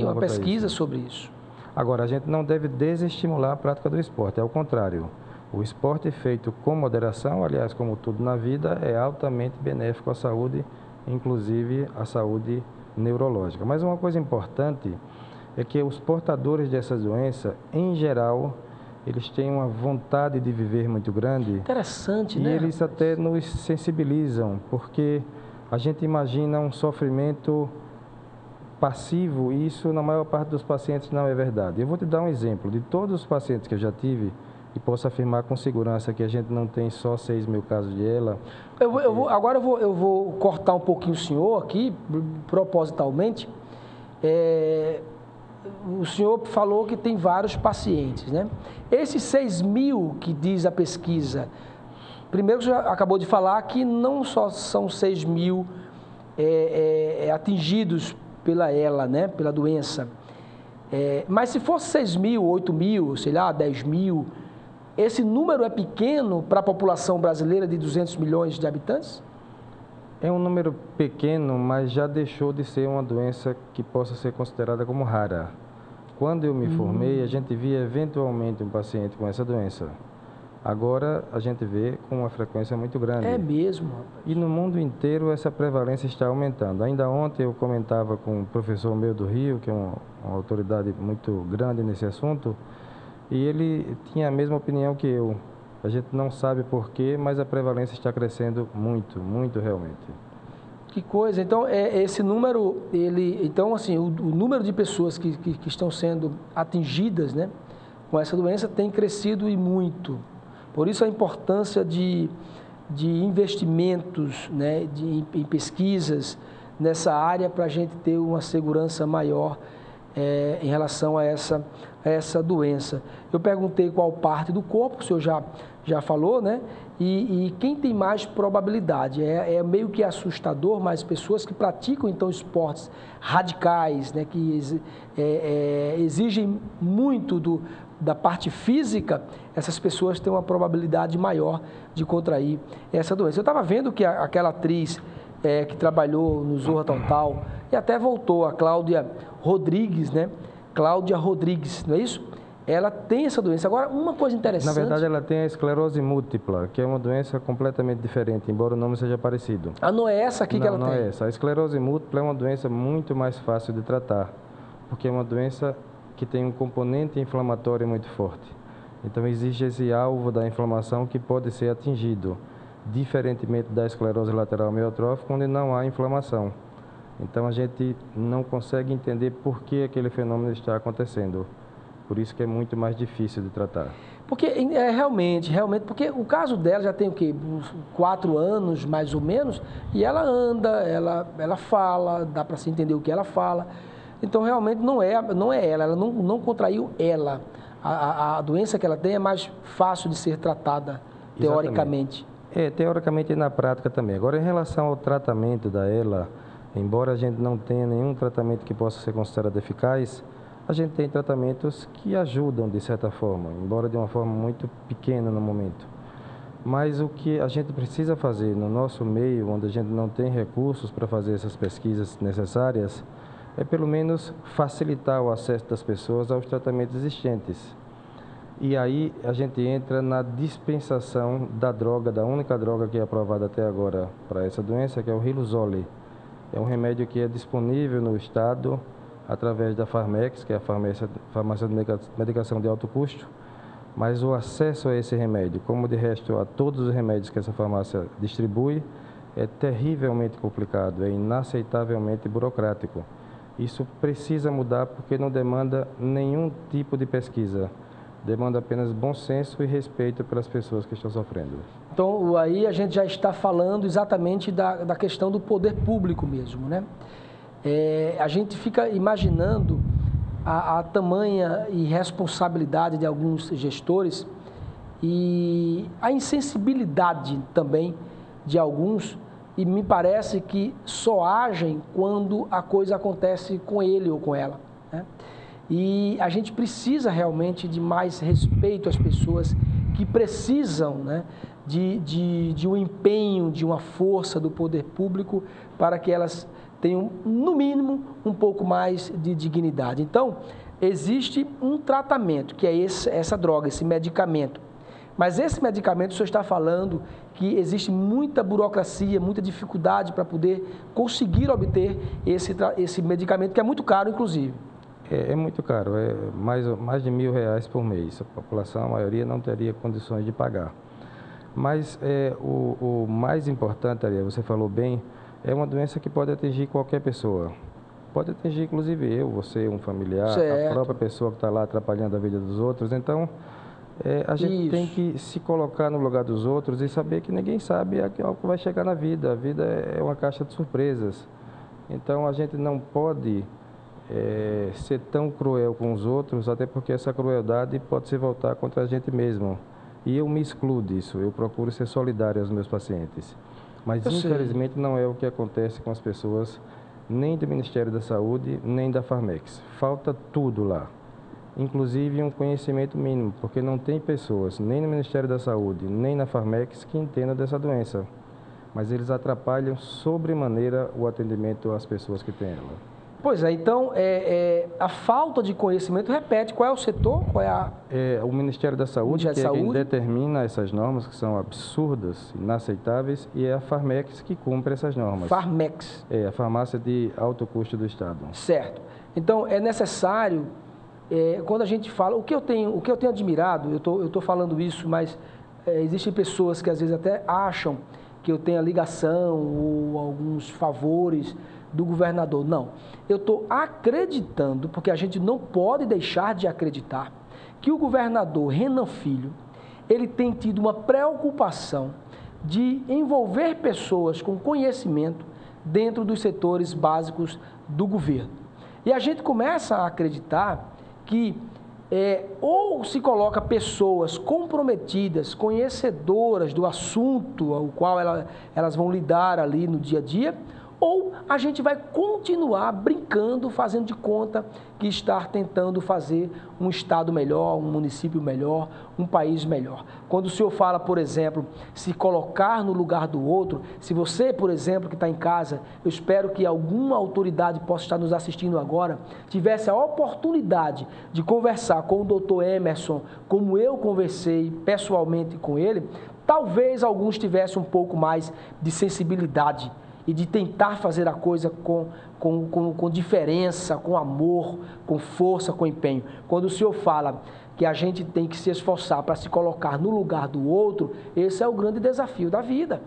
Speaker 1: uma pesquisa sobre isso.
Speaker 17: Agora, a gente não deve desestimular a prática do esporte, ao contrário. O esporte feito com moderação, aliás, como tudo na vida, é altamente benéfico à saúde, inclusive à saúde neurológica. Mas uma coisa importante é que os portadores dessa doença, em geral, eles têm uma vontade de viver muito grande.
Speaker 1: Interessante,
Speaker 17: né?
Speaker 1: E
Speaker 17: eles até nos sensibilizam, porque a gente imagina um sofrimento passivo e isso, na maior parte dos pacientes, não é verdade. Eu vou te dar um exemplo. De todos os pacientes que eu já tive, e posso afirmar com segurança que a gente não tem só 6 mil casos de ELA.
Speaker 1: Agora eu vou cortar um pouquinho o senhor aqui, propositalmente. O senhor falou que tem vários pacientes, né? Esses 6 mil que diz a pesquisa, primeiro você acabou de falar que não só são 6 mil atingidos pela ELA, né? Pela doença. Mas se fosse 6 mil, 8 mil, sei lá, 10 mil... Esse número é pequeno para a população brasileira de 200 milhões de habitantes?
Speaker 17: É um número pequeno, mas já deixou de ser uma doença que possa ser considerada como rara. Quando eu me formei, a gente via eventualmente um paciente com essa doença. Agora, a gente vê com uma frequência muito grande.
Speaker 1: É mesmo?
Speaker 17: E no mundo inteiro, essa prevalência está aumentando. Ainda ontem eu comentava com um professor meu do Rio, que é uma autoridade muito grande nesse assunto, e ele tinha a mesma opinião que eu. A gente não sabe porquê, mas a prevalência está crescendo muito, muito realmente.
Speaker 1: Que coisa. Então, esse número, então, assim, o número de pessoas que estão sendo atingidas, né, com essa doença tem crescido e muito. Por isso a importância de investimentos, né, em pesquisas nessa área para a gente ter uma segurança maior em relação a essa doença. Eu perguntei qual parte do corpo, o senhor já falou, né? E quem tem mais probabilidade? É meio que assustador, mas pessoas que praticam, então, esportes radicais, né? Que exigem muito da parte física, essas pessoas têm uma probabilidade maior de contrair essa doença. Eu estava vendo que aquela atriz que trabalhou no Zorra Total e até voltou, a Cláudia Rodrigues, né? Cláudia Rodrigues, não é isso? Ela tem essa doença. Agora, uma coisa interessante...
Speaker 17: Na verdade, ela tem a esclerose múltipla, que é uma doença completamente diferente, embora o nome seja parecido.
Speaker 1: Ah, não é essa aqui que ela tem?
Speaker 17: Não é essa. A esclerose múltipla é uma doença muito mais fácil de tratar, porque é uma doença que tem um componente inflamatório muito forte. Então, existe esse alvo da inflamação que pode ser atingido, diferentemente da esclerose lateral amiotrófica, onde não há inflamação. Então, a gente não consegue entender por que aquele fenômeno está acontecendo. Por isso que é muito mais difícil de tratar.
Speaker 1: Porque, realmente, porque o caso dela já tem o quê? Uns 4 anos, mais ou menos, e ela anda, ela fala, dá para se entender o que ela fala. Então, realmente, não é ela não contraiu ela. A doença que ela tem é mais fácil de ser tratada, teoricamente.
Speaker 17: Teoricamente e na prática também. Agora, em relação ao tratamento da ELA, embora a gente não tenha nenhum tratamento que possa ser considerado eficaz, a gente tem tratamentos que ajudam de certa forma, embora de uma forma muito pequena no momento. Mas o que a gente precisa fazer no nosso meio, onde a gente não tem recursos para fazer essas pesquisas necessárias, é pelo menos facilitar o acesso das pessoas aos tratamentos existentes. E aí a gente entra na dispensação da droga, da única droga que é aprovada até agora para essa doença, que é o Riluzole. É um remédio que é disponível no estado através da Farmex, que é a farmácia de medicação de alto custo, mas o acesso a esse remédio, como de resto a todos os remédios que essa farmácia distribui, é terrivelmente complicado, é inaceitavelmente burocrático. Isso precisa mudar porque não demanda nenhum tipo de pesquisa, demanda apenas bom senso e respeito pelas pessoas que estão sofrendo.
Speaker 1: Então, aí a gente já está falando exatamente da questão do poder público mesmo, né? A gente fica imaginando a tamanha irresponsabilidade de alguns gestores e a insensibilidade também de alguns, e me parece que só agem quando a coisa acontece com ele ou com ela, né? E a gente precisa realmente de mais respeito às pessoas que precisam, né, de um empenho, de uma força do poder público para que elas tenham, no mínimo, um pouco mais de dignidade. Então, existe um tratamento, que é essa droga, esse medicamento. Mas esse medicamento, o senhor está falando que existe muita burocracia, muita dificuldade para poder conseguir obter esse medicamento, que é muito caro, inclusive.
Speaker 17: É muito caro, é mais de R$1.000 por mês. A população, a maioria, não teria condições de pagar. Mas o mais importante, Ariel, você falou bem, é uma doença que pode atingir qualquer pessoa. Pode atingir, inclusive, eu, você, um familiar, certo, a própria pessoa que está lá atrapalhando a vida dos outros. Então, a gente tem que se colocar no lugar dos outros e saber que ninguém sabe algo que vai chegar na vida. A vida é uma caixa de surpresas. Então, a gente não pode ser tão cruel com os outros, até porque essa crueldade pode se voltar contra a gente mesmo. E eu me excluo disso, eu procuro ser solidário aos meus pacientes. Mas, infelizmente, não é o que acontece com as pessoas, nem do Ministério da Saúde, nem da Farmex. Falta tudo lá, inclusive um conhecimento mínimo, porque não tem pessoas, nem no Ministério da Saúde, nem na Farmex, que entendam dessa doença. Mas eles atrapalham sobremaneira o atendimento às pessoas que têm ela.
Speaker 1: Pois é, então, a falta de conhecimento, repete, qual é o setor? Qual é
Speaker 17: o Ministério da Saúde, que é quem determina essas normas, que são absurdas, inaceitáveis, e é a Farmex que cumpre essas normas.
Speaker 1: Farmex?
Speaker 17: É, a farmácia de alto custo do Estado.
Speaker 1: Certo. Então, é necessário, quando a gente fala, o que eu tenho admirado, eu estou falando isso, mas existem pessoas que às vezes até acham que eu tenho a ligação ou alguns favores do governador. Não, eu estou acreditando, porque a gente não pode deixar de acreditar, que o governador Renan Filho, ele tem tido uma preocupação de envolver pessoas com conhecimento dentro dos setores básicos do governo. E a gente começa a acreditar que ou se coloca pessoas comprometidas, conhecedoras do assunto ao qual elas vão lidar ali no dia a dia, ou a gente vai continuar brincando, fazendo de conta que está tentando fazer um estado melhor, um município melhor, um país melhor. Quando o senhor fala, por exemplo, se colocar no lugar do outro, se você, por exemplo, que está em casa, eu espero que alguma autoridade possa estar nos assistindo agora, tivesse a oportunidade de conversar com o doutor Emerson, como eu conversei pessoalmente com ele, talvez alguns tivessem um pouco mais de sensibilidade e de tentar fazer a coisa com diferença, com amor, com força, com empenho. Quando o senhor fala que a gente tem que se esforçar para se colocar no lugar do outro, esse é o grande desafio da vida,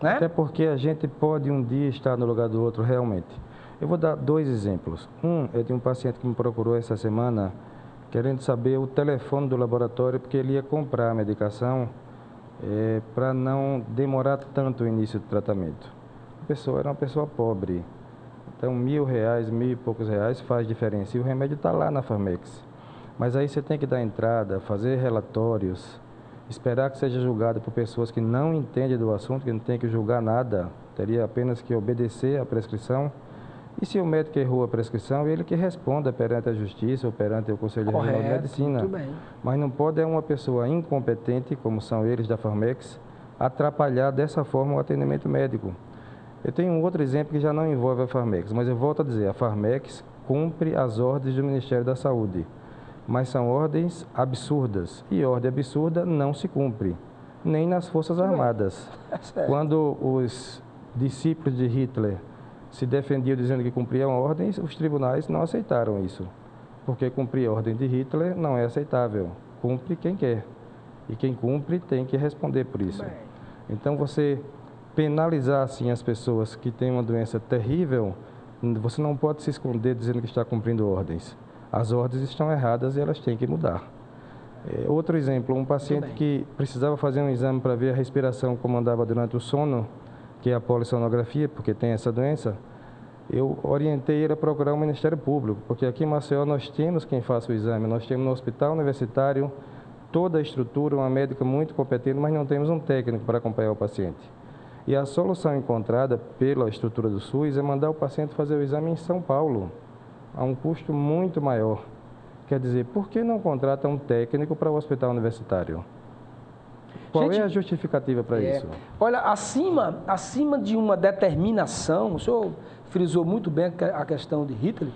Speaker 1: né?
Speaker 17: Até porque a gente pode um dia estar no lugar do outro realmente. Eu vou dar 2 exemplos. Um é de um paciente que me procurou essa semana, querendo saber o telefone do laboratório, porque ele ia comprar a medicação para não demorar tanto o início do tratamento. A pessoa era uma pessoa pobre, então R$1.000, 1.000 e poucos reais faz diferença, e o remédio está lá na Farmex. Mas aí você tem que dar entrada, fazer relatórios, esperar que seja julgado por pessoas que não entendem do assunto, que não tem que julgar nada, teria apenas que obedecer à prescrição. E se o médico errou a prescrição, ele que responda perante a Justiça ou perante o Conselho Regional de Medicina.
Speaker 1: Muito bem.
Speaker 17: Mas não pode uma pessoa incompetente, como são eles da Farmex, atrapalhar dessa forma o atendimento médico. Eu tenho um outro exemplo que já não envolve a Farmex, mas eu volto a dizer, a Farmex cumpre as ordens do Ministério da Saúde. mas são ordens absurdas. E ordem absurda não se cumpre, nem nas Forças Armadas. Quando os discípulos de Hitler se defendiam dizendo que cumpriam ordens, os tribunais não aceitaram isso, porque cumprir a ordem de Hitler não é aceitável. Cumpre quem quer, e quem cumpre tem que responder por isso. Então, você penalizar assim as pessoas que têm uma doença terrível, você não pode se esconder dizendo que está cumprindo ordens. As ordens estão erradas e elas têm que mudar. Outro exemplo, um paciente que precisava fazer um exame para ver a respiração como andava durante o sono, que é a polissonografia, porque tem essa doença, eu orientei ele a procurar o Ministério Público, porque aqui em Maceió nós temos quem faça o exame, nós temos no hospital universitário toda a estrutura, uma médica muito competente, mas não temos um técnico para acompanhar o paciente. E a solução encontrada pela estrutura do SUS é mandar o paciente fazer o exame em São Paulo, a um custo muito maior. Quer dizer, por que não contrata um técnico para o hospital universitário? Qual é a justificativa para isso?
Speaker 1: Olha, acima de uma determinação, o senhor frisou muito bem a questão de Hitler,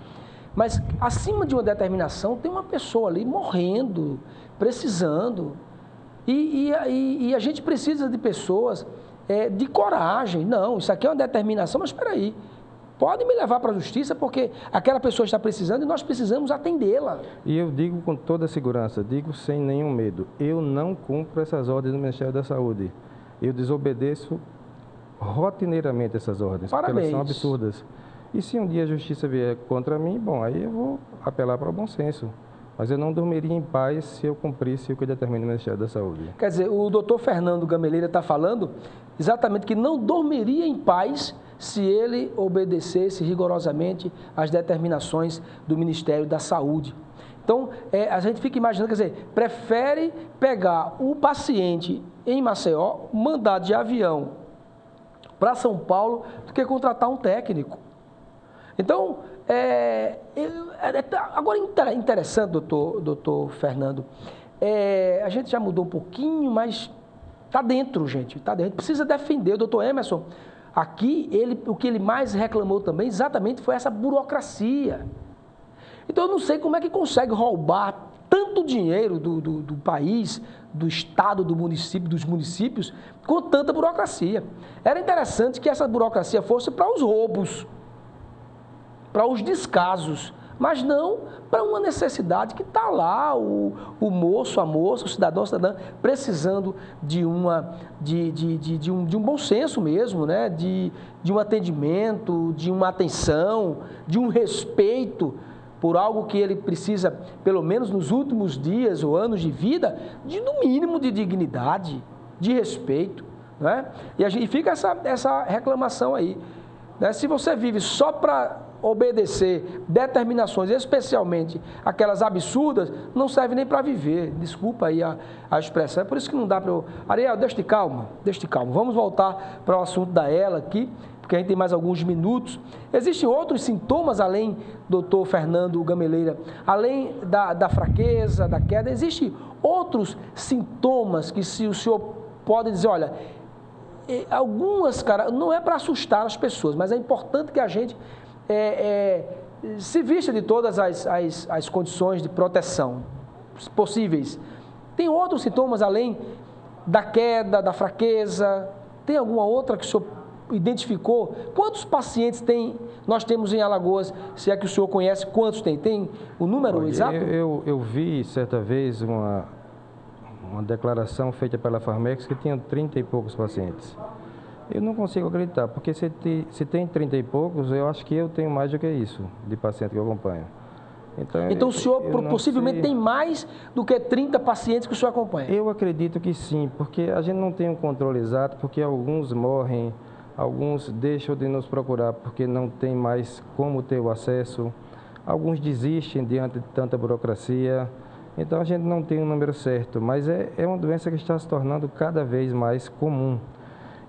Speaker 1: mas acima de uma determinação tem uma pessoa ali morrendo, precisando. E a gente precisa de pessoas de coragem. Não, isso aqui é uma determinação, mas espera aí. Pode me levar para a justiça porque aquela pessoa está precisando e nós precisamos atendê-la.
Speaker 17: E eu digo com toda segurança, digo sem nenhum medo, eu não cumpro essas ordens do Ministério da Saúde. Eu desobedeço rotineiramente essas ordens,
Speaker 1: Parabéns.
Speaker 17: Porque elas são absurdas. E se um dia a justiça vier contra mim, bom, aí eu vou apelar para o bom senso. Mas eu não dormiria em paz se eu cumprisse o que determina o Ministério da Saúde.
Speaker 1: Quer dizer, o doutor Fernando Gameleira está falando exatamente que não dormiria em paz se ele obedecesse rigorosamente às determinações do Ministério da Saúde. Então, a gente fica imaginando, quer dizer, prefere pegar o paciente em Maceió, mandar de avião para São Paulo, do que contratar um técnico. Então, agora interessante, doutor Fernando, a gente já mudou um pouquinho, mas está dentro, gente, está dentro. Precisa defender. O doutor Emerson, aqui, o que ele mais reclamou também exatamente foi essa burocracia. Então, eu não sei como é que consegue roubar tanto dinheiro do país, do estado, do município, dos municípios, com tanta burocracia. Era interessante que essa burocracia fosse para os roubos, para os descasos, mas não para uma necessidade que está lá, o moço, a moça, o cidadão, a cidadã, precisando de um bom senso mesmo, né? de um atendimento, de uma atenção, de um respeito por algo que ele precisa, pelo menos nos últimos dias ou anos de vida, no mínimo de dignidade, de respeito. Né? E fica essa reclamação aí. Né? Se você vive só para obedecer determinações, especialmente aquelas absurdas, não serve nem para viver. Desculpa aí a expressão. É por isso que não dá para eu... Ariel, deixa-te calma. Vamos voltar para o assunto da ela aqui, porque a gente tem mais alguns minutos. Existem outros sintomas, além, doutor Fernando Gameleira, além da fraqueza, da queda, existem outros sintomas que se o senhor pode dizer, olha, algumas, cara, não é para assustar as pessoas, mas é importante que a gente se vista de todas as condições de proteção possíveis. Tem outros sintomas além da queda, da fraqueza? Tem alguma outra que o senhor identificou? Quantos pacientes nós temos em Alagoas, se é que o senhor conhece, quantos tem? Tem o número exato?
Speaker 17: Eu vi certa vez uma declaração feita pela Farmex que tinha 30 e poucos pacientes. Eu não consigo acreditar, porque se tem 30 e poucos, eu acho que eu tenho mais do que isso, de paciente que eu acompanho.
Speaker 1: Então o senhor possivelmente tem mais do que 30 pacientes que o senhor acompanha?
Speaker 17: Eu acredito que sim, porque a gente não tem um controle exato, porque alguns morrem, alguns deixam de nos procurar porque não tem mais como ter o acesso, alguns desistem diante de tanta burocracia. Então a gente não tem um número certo, mas é uma doença que está se tornando cada vez mais comum.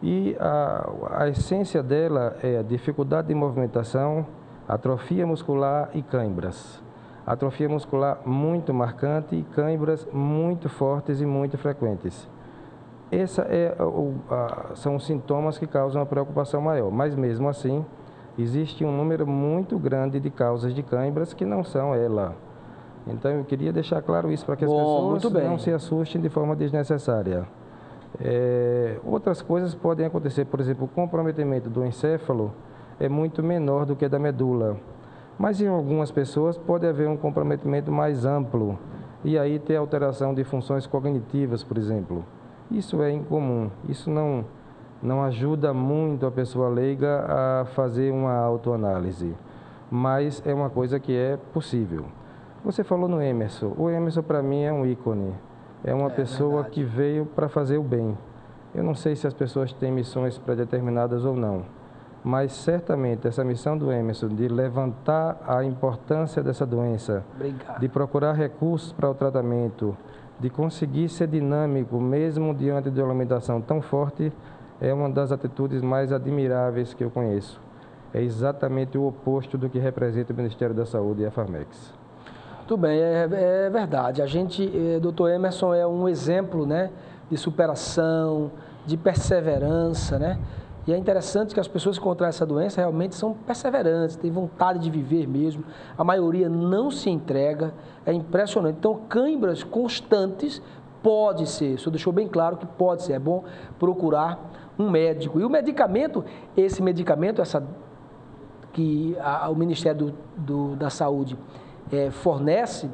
Speaker 17: E a essência dela é a dificuldade de movimentação, atrofia muscular e cãibras. Atrofia muscular muito marcante e cãibras muito fortes e muito frequentes. Esses são os sintomas que causam uma preocupação maior, mas mesmo assim, existe um número muito grande de causas de cãibras que não são ela. Então, eu queria deixar claro isso para que as pessoas não se assustem de forma desnecessária. Outras coisas podem acontecer, por exemplo, o comprometimento do encéfalo é muito menor do que da medula, mas em algumas pessoas pode haver um comprometimento mais amplo e aí ter alteração de funções cognitivas, por exemplo. Isso é incomum, isso não ajuda muito a pessoa leiga a fazer uma autoanálise, mas é uma coisa que é possível. Você falou no Emerson. O Emerson, para mim, é um ícone. É uma pessoa que veio para fazer o bem. Eu não sei se as pessoas têm missões predeterminadas ou não, mas certamente essa missão do Emerson de levantar a importância dessa doença, de procurar recursos para o tratamento, de conseguir ser dinâmico mesmo diante de uma limitação tão forte, é uma das atitudes mais admiráveis que eu conheço. É exatamente o oposto do que representa o Ministério da Saúde e a Farmex.
Speaker 1: Tudo bem, é verdade. A gente, Dr. Emerson é um exemplo, né, de superação, de perseverança, né? E é interessante que as pessoas que contraem essa doença realmente são perseverantes, têm vontade de viver mesmo. A maioria não se entrega, é impressionante. Então, câimbras constantes pode ser, o senhor deixou bem claro que pode ser, é bom procurar um médico. E o medicamento, esse medicamento, que o Ministério da Saúde fornece,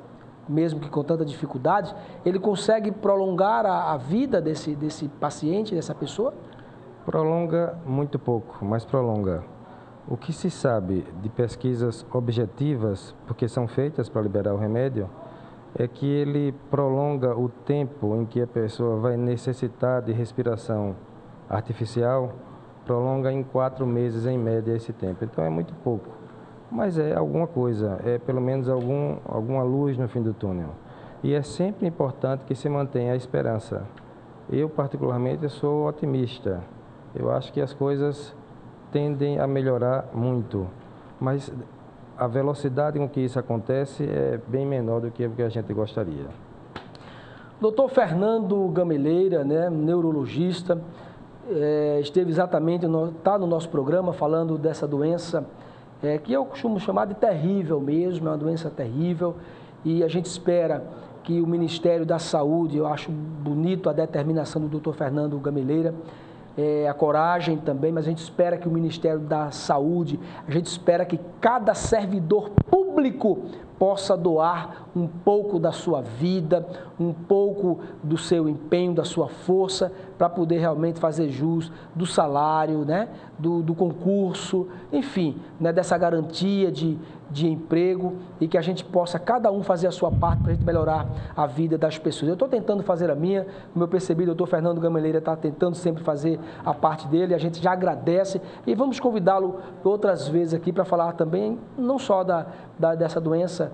Speaker 1: mesmo que com tanta dificuldade, ele consegue prolongar a vida desse paciente, dessa pessoa?
Speaker 17: Prolonga muito pouco, mas prolonga. O que se sabe de pesquisas objetivas, porque são feitas para liberar o remédio, é que ele prolonga o tempo em que a pessoa vai necessitar de respiração artificial, prolonga em 4 meses em média esse tempo. Então é muito pouco. Mas é alguma coisa, é pelo menos alguma luz no fim do túnel. E é sempre importante que se mantenha a esperança. Eu, particularmente, sou otimista. Eu acho que as coisas tendem a melhorar muito, mas a velocidade com que isso acontece é bem menor do que o que a gente gostaria.
Speaker 1: Dr. Fernando Gameleira, né, neurologista, esteve exatamente, está no nosso programa falando dessa doença que eu costumo chamar de terrível mesmo, é uma doença terrível, e a gente espera que o Ministério da Saúde, eu acho bonito a determinação do Dr. Fernando Gameleira, a coragem também, mas a gente espera que o Ministério da Saúde, a gente espera que cada servidor público possa doar um pouco da sua vida, um pouco do seu empenho, da sua força, para poder realmente fazer jus do salário, né, do concurso, enfim, né, dessa garantia de emprego, e que a gente possa, cada um, fazer a sua parte para a gente melhorar a vida das pessoas. Eu estou tentando fazer a minha, como eu percebi, o doutor Fernando Gameleira está tentando sempre fazer a parte dele, a gente já agradece, e vamos convidá-lo outras vezes aqui para falar também, não só dessa doença,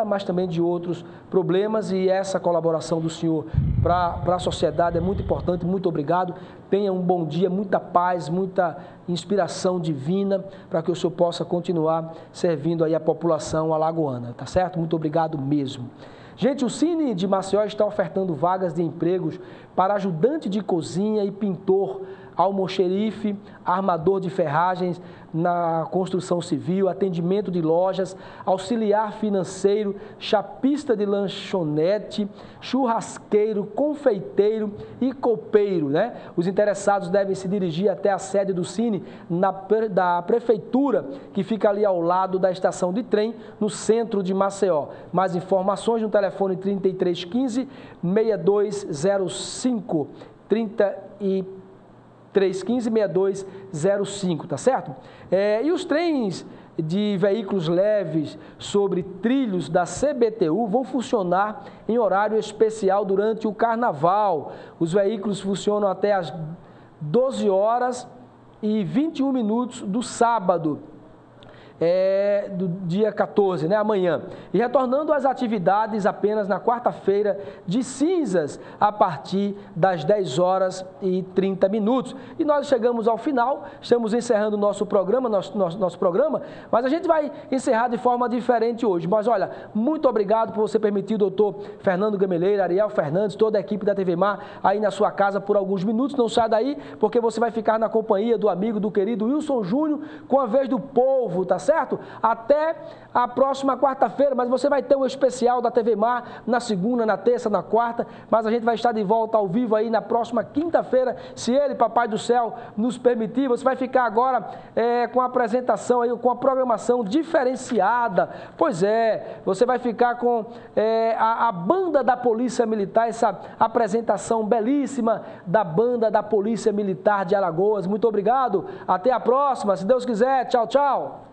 Speaker 1: mas também de outros problemas, e essa colaboração do senhor para a sociedade é muito importante. Muito obrigado, tenha um bom dia, muita paz, muita inspiração divina, para que o senhor possa continuar servindo aí a população alagoana, tá certo? Muito obrigado mesmo. Gente, o Cine de Maceió está ofertando vagas de empregos para ajudante de cozinha e pintor, almoxerife, armador de ferragens na construção civil, atendimento de lojas, auxiliar financeiro, chapista de lanchonete, churrasqueiro, confeiteiro e copeiro, né? Os interessados devem se dirigir até a sede do Cine da Prefeitura, que fica ali ao lado da estação de trem, no centro de Maceió. Mais informações no telefone 3315-6205, 3315-6205, tá certo? E os trens de veículos leves sobre trilhos da CBTU vão funcionar em horário especial durante o Carnaval. Os veículos funcionam até às 12 horas e 21 minutos do sábado, do dia 14, né, amanhã. E retornando às atividades apenas na quarta-feira de cinzas, a partir das 10 horas e 30 minutos. E nós chegamos ao final, estamos encerrando o nosso programa, nosso programa, mas a gente vai encerrar de forma diferente hoje. Mas olha, muito obrigado por você permitir, doutor Fernando Gameleira, Ariel Fernandes, toda a equipe da TV Mar, aí na sua casa por alguns minutos. Não saia daí, porque você vai ficar na companhia do amigo, do querido Wilson Júnior, com a Vez do Povo, tá certo? certo? Até a próxima quarta-feira, mas você vai ter um especial da TV Mar na segunda, na terça, na quarta, mas a gente vai estar de volta ao vivo aí na próxima quinta-feira, se Ele, Papai do Céu, nos permitir. Você vai ficar agora com a apresentação aí, com a programação diferenciada. Pois é, você vai ficar com a banda da Polícia Militar, essa apresentação belíssima da banda da Polícia Militar de Alagoas. Muito obrigado, até a próxima, se Deus quiser. Tchau, tchau.